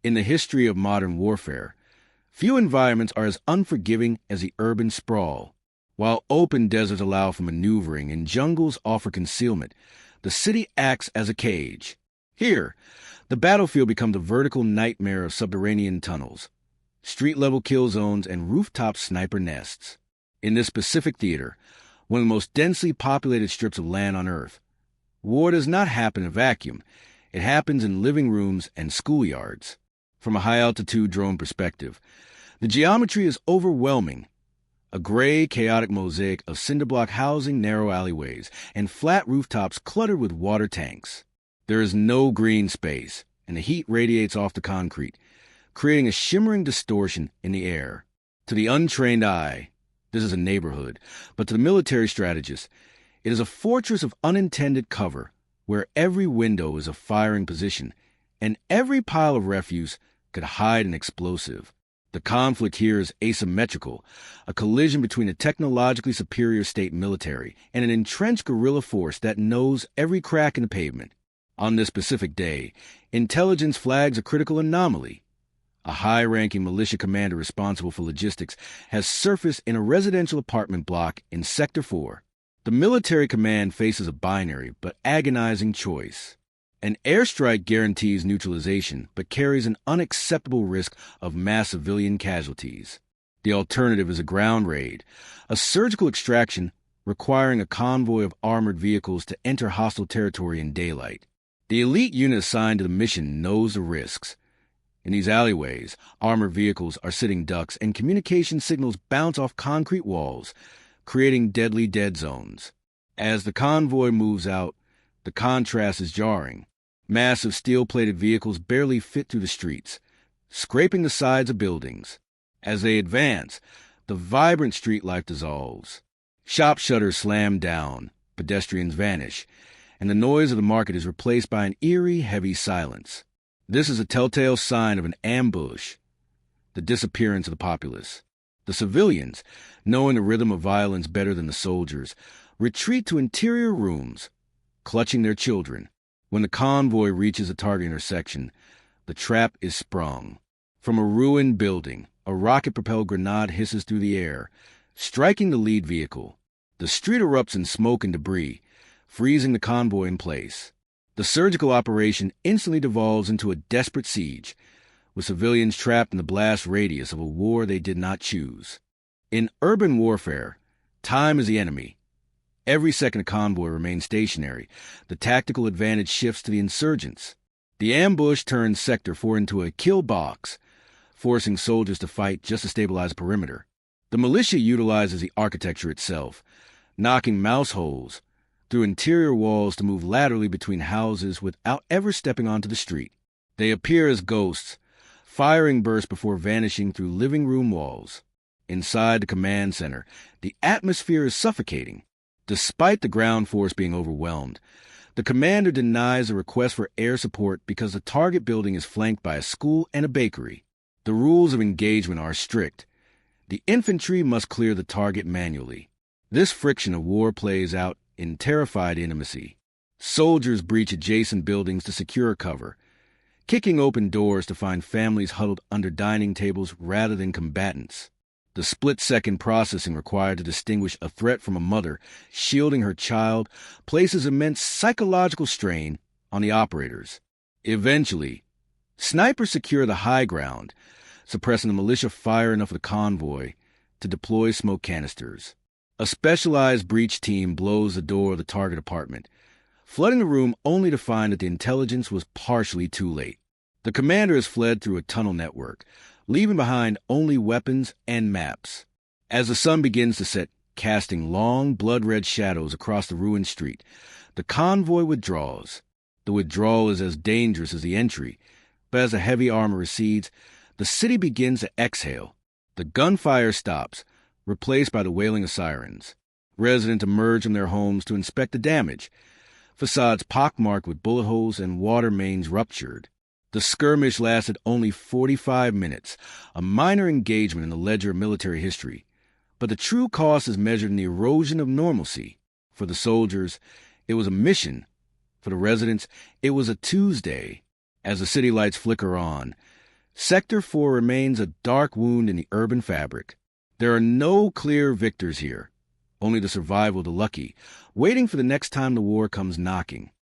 In the history of modern warfare, few environments are as unforgiving as the urban sprawl. While open deserts allow for maneuvering and jungles offer concealment, the city acts as a cage. Here, the battlefield becomes a vertical nightmare of subterranean tunnels, street-level kill zones, and rooftop sniper nests. In this Pacific theater, one of the most densely populated strips of land on Earth, war does not happen in a vacuum. It happens in living rooms and schoolyards. From a high-altitude drone perspective, the geometry is overwhelming. A gray, chaotic mosaic of cinder-block housing, narrow alleyways, and flat rooftops cluttered with water tanks. There is no green space, and the heat radiates off the concrete, creating a shimmering distortion in the air. To the untrained eye, this is a neighborhood, but to the military strategist, it is a fortress of unintended cover, where every window is a firing position, and every pile of refuse could hide an explosive. The conflict here is asymmetrical, a collision between a technologically superior state military and an entrenched guerrilla force that knows every crack in the pavement. On this specific day, intelligence flags a critical anomaly. A high-ranking militia commander responsible for logistics has surfaced in a residential apartment block in Sector 4. The military command faces a binary but agonizing choice. An airstrike guarantees neutralization but carries an unacceptable risk of mass civilian casualties. The alternative is a ground raid, a surgical extraction requiring a convoy of armored vehicles to enter hostile territory in daylight. The elite unit assigned to the mission knows the risks. In these alleyways, armored vehicles are sitting ducks and communication signals bounce off concrete walls, creating deadly dead zones. As the convoy moves out, the contrast is jarring. Massive steel-plated vehicles barely fit through the streets, scraping the sides of buildings. As they advance, the vibrant street life dissolves. Shop shutters slam down, pedestrians vanish, and the noise of the market is replaced by an eerie, heavy silence. This is a telltale sign of an ambush, the disappearance of the populace. The civilians, knowing the rhythm of violence better than the soldiers, retreat to interior rooms, clutching their children. When the convoy reaches a target intersection, the trap is sprung. From a ruined building, a rocket-propelled grenade hisses through the air, striking the lead vehicle. The street erupts in smoke and debris, freezing the convoy in place. The surgical operation instantly devolves into a desperate siege, with civilians trapped in the blast radius of a war they did not choose. In urban warfare, time is the enemy. Every second a convoy remains stationary, the tactical advantage shifts to the insurgents. The ambush turns Sector 4 into a kill box, forcing soldiers to fight just to stabilize a perimeter. The militia utilizes the architecture itself, knocking mouse holes through interior walls to move laterally between houses without ever stepping onto the street. They appear as ghosts, firing bursts before vanishing through living room walls. Inside the command center, the atmosphere is suffocating. Despite the ground force being overwhelmed, the commander denies a request for air support because the target building is flanked by a school and a bakery. The rules of engagement are strict. The infantry must clear the target manually. This friction of war plays out in terrified intimacy. Soldiers breach adjacent buildings to secure cover, kicking open doors to find families huddled under dining tables rather than combatants. The split-second processing required to distinguish a threat from a mother shielding her child places immense psychological strain on the operators. Eventually, snipers secure the high ground, suppressing the militia fire enough of the convoy to deploy smoke canisters. A specialized breach team blows the door of the target apartment, flooding the room only to find that the intelligence was partially too late. The commander has fled through a tunnel network, leaving behind only weapons and maps. As the sun begins to set, casting long, blood-red shadows across the ruined street, the convoy withdraws. The withdrawal is as dangerous as the entry, but as the heavy armor recedes, the city begins to exhale. The gunfire stops, replaced by the wailing of sirens. Residents emerge from their homes to inspect the damage, facades pockmarked with bullet holes and water mains ruptured. The skirmish lasted only 45 minutes, a minor engagement in the ledger of military history. But the true cost is measured in the erosion of normalcy. For the soldiers, it was a mission. For the residents, it was a Tuesday. As the city lights flicker on, Sector 4 remains a dark wound in the urban fabric. There are no clear victors here, only the survival of the lucky, waiting for the next time the war comes knocking.